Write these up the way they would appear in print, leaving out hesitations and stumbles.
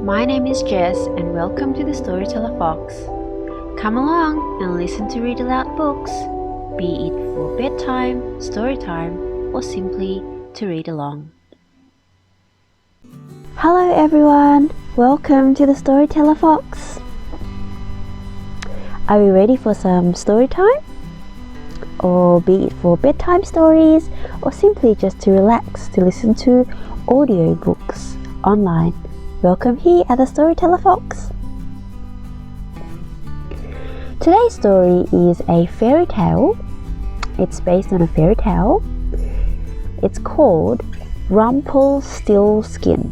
My name is Jess and welcome to the Storyteller Fox. Come along and listen to read aloud books, be it for bedtime, story time, or simply to read along. Hello everyone, welcome to the Storyteller Fox. Are we ready for some story time? Or be it for bedtime stories, or simply just to relax to listen to audiobooks online. Welcome here at the Storyteller Fox. Today's story is a fairy tale. It's based on a fairy tale. It's called Rumpelstiltskin.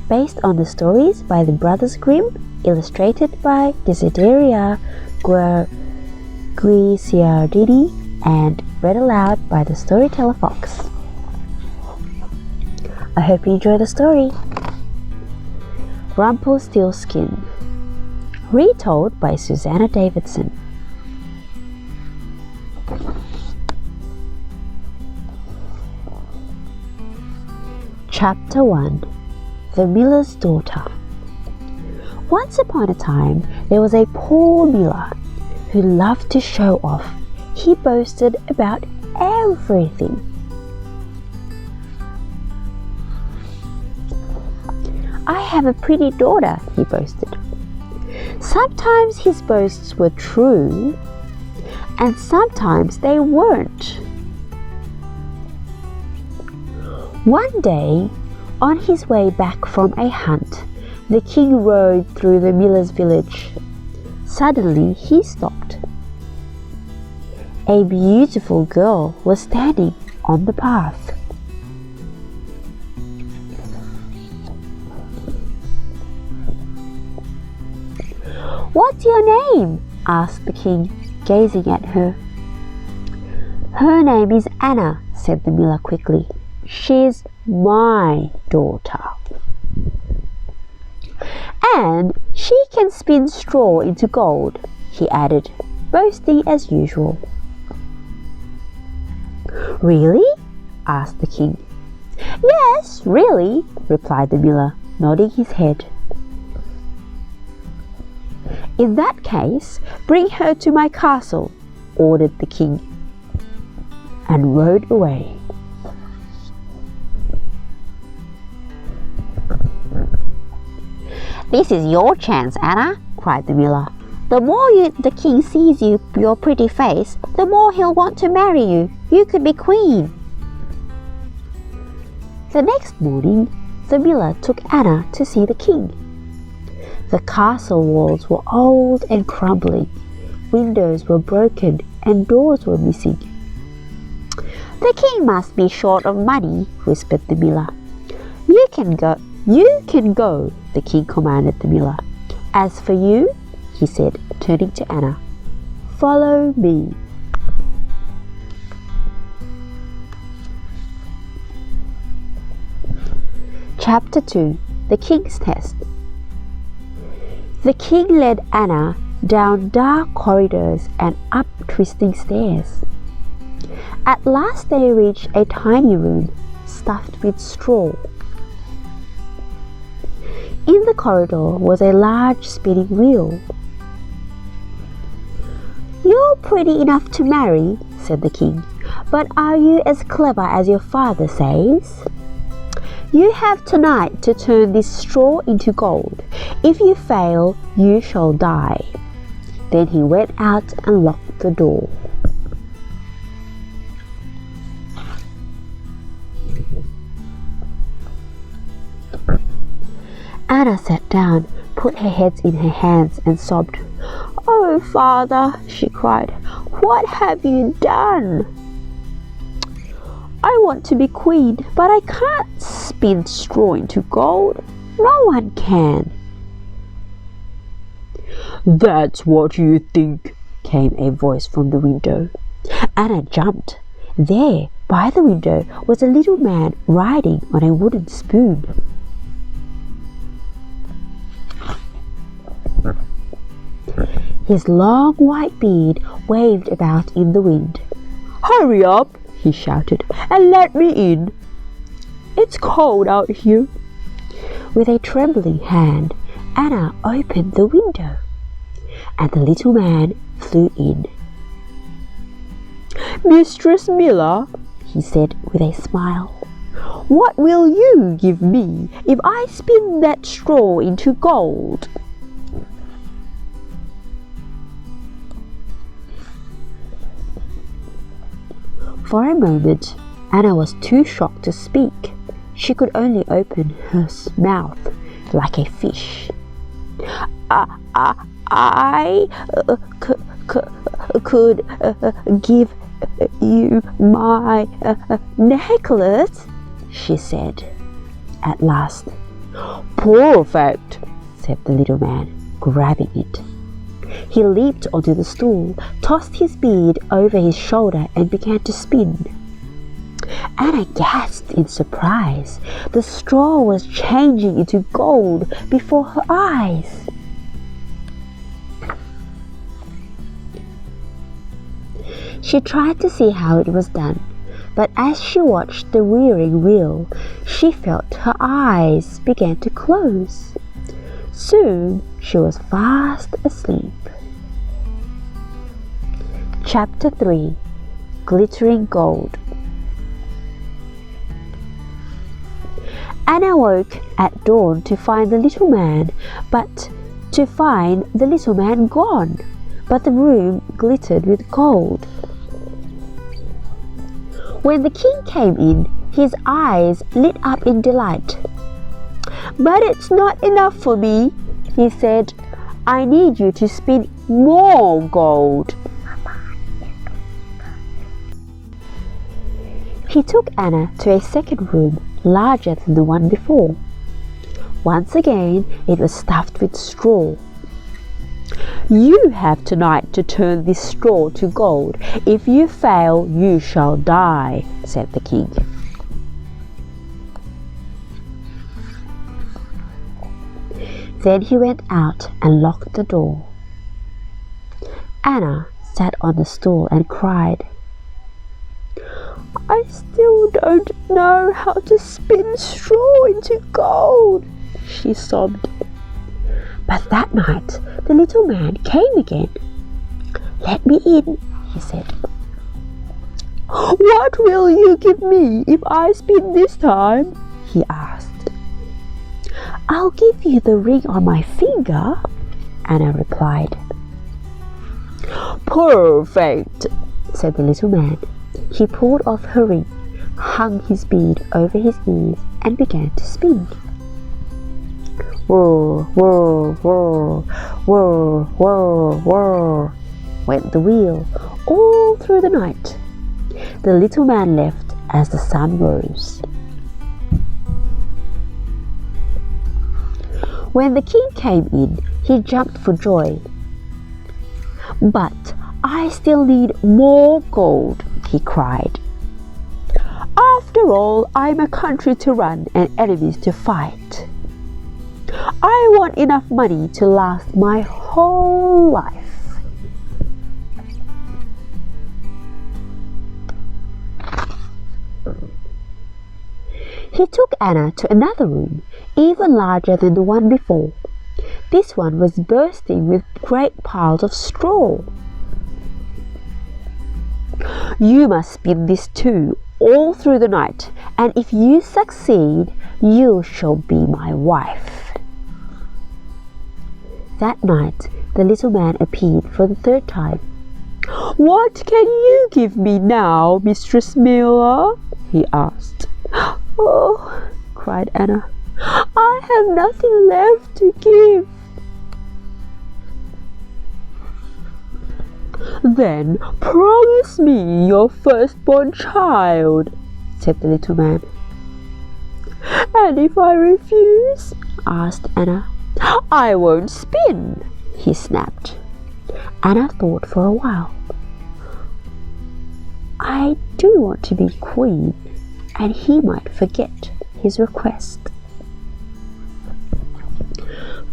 Based on the stories by the Brothers Grimm, illustrated by Desideria Guicciardini, and read aloud by the Storyteller Fox. I hope you enjoy the story. Rumpelstiltskin, retold by Susanna Davidson. Chapter 1. The Miller's Daughter. Once upon a time, there was a poor miller who loved to show off. He boasted about everything. I have a pretty daughter, he boasted. Sometimes his boasts were true, and sometimes they weren't. One day, on his way back from a hunt, the king rode through the miller's village. Suddenly, he stopped. A beautiful girl was standing on the path. "What's your name?" asked the king, gazing at her. "Her name is Anna," said the miller quickly. "She's my daughter. And she can spin straw into gold," he added, boasting as usual. "Really?" asked the king. "Yes, really," replied the miller, nodding his head. "In that case, bring her to my castle," ordered the king, and rode away. "This is your chance, Anna," cried the miller. "The more the king sees your pretty face, the more he'll want to marry you. You could be queen." The next morning, the miller took Anna to see the king. The castle walls were old and crumbling. Windows were broken and doors were missing. "The king must be short of money," whispered the miller. You can go, the king commanded the miller. "As for you," he said, turning to Anna, "follow me." Chapter 2. The King's Test. The king led Anna down dark corridors and up twisting stairs. At last they reached a tiny room stuffed with straw. In the corridor was a large spinning wheel. "You're pretty enough to marry," said the king, "but are you as clever as your father says? You have tonight to turn this straw into gold. If you fail, you shall die." Then he went out and locked the door. Anna sat down, put her head in her hands and sobbed. "Oh, father," she cried, "what have you done? I want to be queen, but I can't spin straw into gold. No one can." "That's what you think," came a voice from the window. Anna jumped. There, by the window, was a little man riding on a wooden spoon. His long white beard waved about in the wind. "Hurry up," he shouted, "and let me in. It's cold out here." With a trembling hand, Anna opened the window, and the little man flew in. "Mistress Miller," he said with a smile, "what will you give me if I spin that straw into gold?" For a moment, Anna was too shocked to speak. She could only open her mouth like a fish. I could give you my necklace," she said at last. "Perfect," said the little man, grabbing it. He leaped onto the stool, tossed his bead over his shoulder, and began to spin. Anna gasped in surprise. The straw was changing into gold before her eyes. She tried to see how it was done, but as she watched the whirring wheel, she felt her eyes began to close. Soon she was fast asleep. Chapter 3. Glittering Gold. Anna woke at dawn to find the little man gone, but the room glittered with gold. When the king came in, his eyes lit up in delight. "But it's not enough for me," he said. "I need you to spin more gold." He took Anna to a second room, larger than the one before. Once again, it was stuffed with straw. "You have tonight to turn this straw to gold. If you fail, you shall die," said the king. Then he went out and locked the door. Anna sat on the stool and cried. "I still don't know how to spin straw into gold," she sobbed. But that night the little man came again. "Let me in," he said. "What will you give me if I spin this time?" he asked. "I'll give you the ring on my finger," Anna replied. "Perfect," said the little man. He pulled off her ring, hung his bead over his ears, and began to spin. Whirr, whirr, whirr, whirr, whirr, whirr, went the wheel all through the night. The little man left as the sun rose. When the king came in, he jumped for joy. "But I still need more gold," he cried. "After all, I'm a country to run and enemies to fight. I want enough money to last my whole life." He took Anna to another room, even larger than the one before. This one was bursting with great piles of straw. "You must spin this too, all through the night, and if you succeed, you shall be my wife." That night, the little man appeared for the third time. "What can you give me now, Mistress Miller?" he asked. "Oh," cried Anna, "I have nothing left to give." "Then promise me your firstborn child," said the little man. "And if I refuse?" asked Anna. "I won't spin," he snapped. Anna thought for a while. "I do want to be queen, and he might forget his request."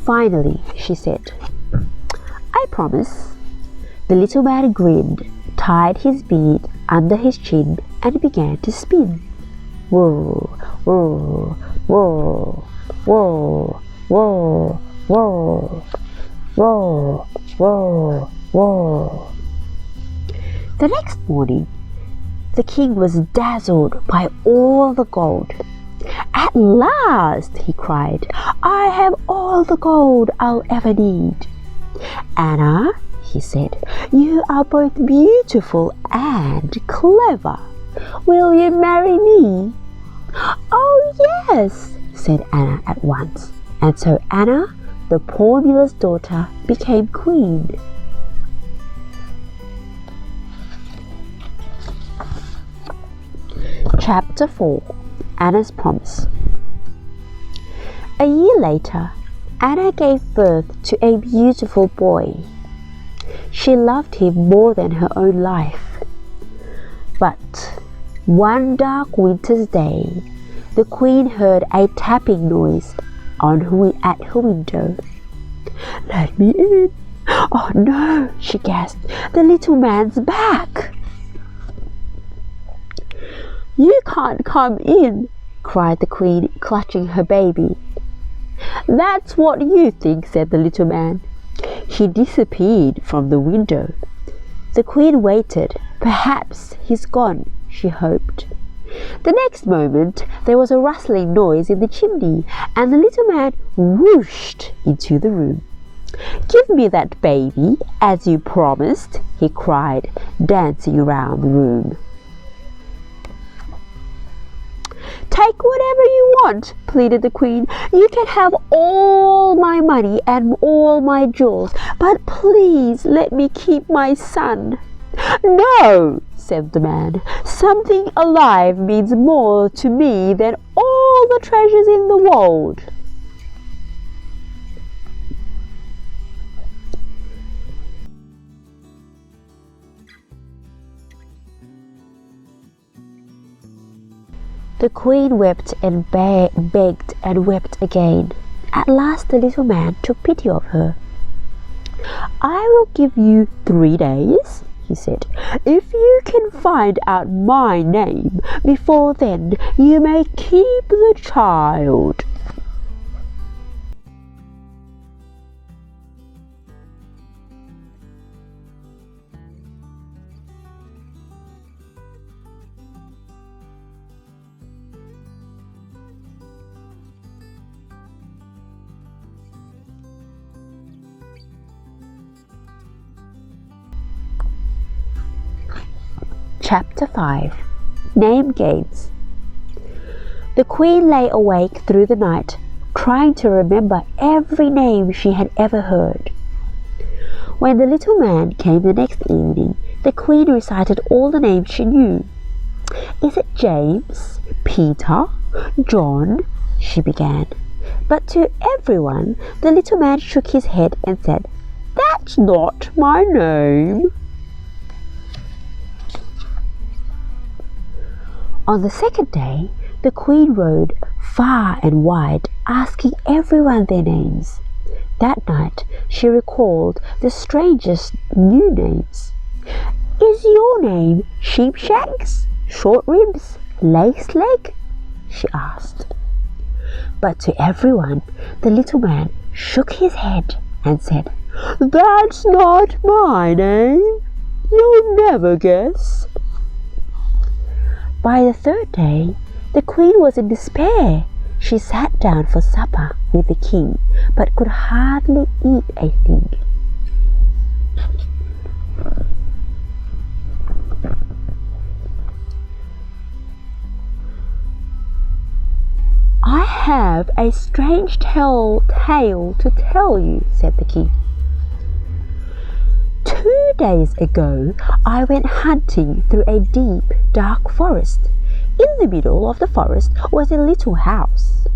Finally, she said, "I promise." The little man grinned, tied his bead under his chin, and began to spin. Whirr, whirr, whirr, whirr, whirr, whirr, whirr, whirr, whirr. The next morning, the king was dazzled by all the gold. "At last," he cried, "I have all the gold I'll ever need." "Anna," he said, "you are both beautiful and clever. Will you marry me?" "Oh, yes," said Anna at once. And so Anna, the poor miller's daughter, became queen. Chapter 4. Anna's Promise. A year later, Anna gave birth to a beautiful boy. She loved him more than her own life. But one dark winter's day, the queen heard a tapping noise at her window. "Let me in." "Oh no," she gasped, "the little man's back." "You can't come in," cried the queen, clutching her baby. "That's what you think," said the little man. He disappeared from the window. The queen waited. Perhaps he's gone, she hoped. The next moment there was a rustling noise in the chimney, and the little man whooshed into the room. "Give me that baby, as you promised," he cried, dancing around the room. "Take whatever you want," pleaded the queen. "You can have all my money and all my jewels, but please let me keep my son." "No," said the man. "Something alive means more to me than all the treasures in the world." The queen wept and begged and wept again. At last the little man took pity of her. "I will give you 3 days," he said. "If you can find out my name before then, you may keep the child." Chapter 5. Name Games. The queen lay awake through the night, trying to remember every name she had ever heard. When the little man came the next evening, the queen recited all the names she knew. "Is it James? Peter? John?" she began. But to everyone, the little man shook his head and said, "That's not my name." On the second day, the queen rode far and wide, asking everyone their names. That night, she recalled the strangest new names. "Is your name Sheepshanks, Short Ribs, Lace Leg?" she asked. But to everyone, the little man shook his head and said, "That's not my name. You'll never guess." By the third day, the queen was in despair. She sat down for supper with the king, but could hardly eat a thing. "I have a strange tale to tell you," said the king. 2 days ago, I went hunting through a deep, dark forest. In the middle of the forest was a little house.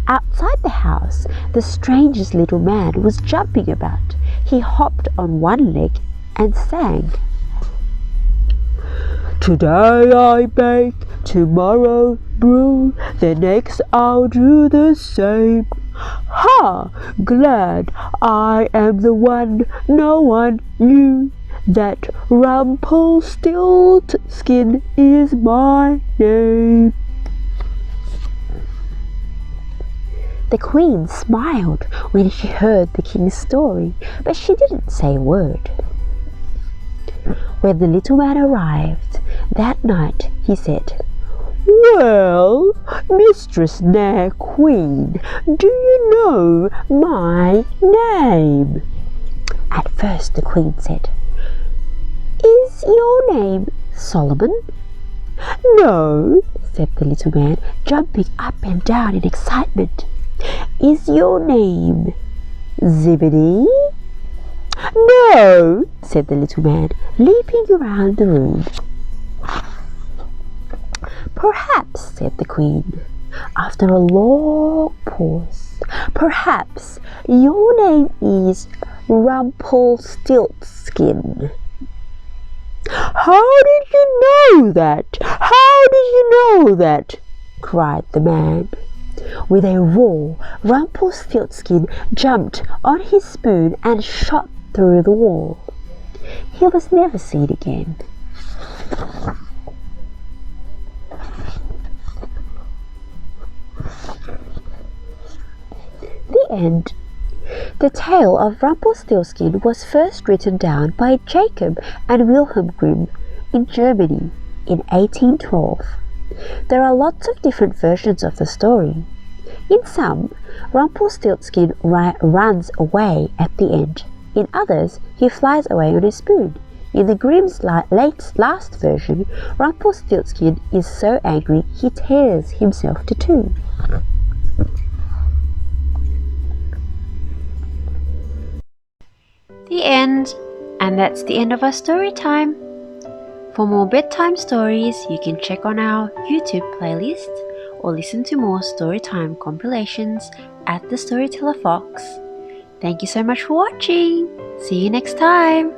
Outside the house, the strangest little man was jumping about. He hopped on one leg and sang. "Today I bake, tomorrow brew, the next I'll do the same. Ha! Glad I am the one no one knew, that Rumpelstiltskin is my name." The queen smiled when she heard the king's story, but she didn't say a word. When the little man arrived that night, he said, "Well, Mistress Nair Queen, do you know my name?" At first the queen said, "Is your name Solomon?" "No," said the little man, jumping up and down in excitement. "Is your name Zebedee?" "No," said the little man, leaping around the room. "Perhaps," said the queen, after a long pause, "perhaps your name is Rumpelstiltskin." "How did you know that? How did you know that?" cried the man. With a roar, Rumpelstiltskin jumped on his spoon and shot through the wall. He was never seen again. The end. The tale of Rumpelstiltskin was first written down by Jacob and Wilhelm Grimm in Germany in 1812. There are lots of different versions of the story. In some, Rumpelstiltskin runs away at the end. In others, he flies away on a spoon. In the Grimm's last version, Rumpelstiltskin is so angry he tears himself to two. The end. And that's the end of our story time. For more bedtime stories, you can check on our YouTube playlist or listen to more storytime compilations at the Storyteller Fox. Thank you so much for watching. See you next time.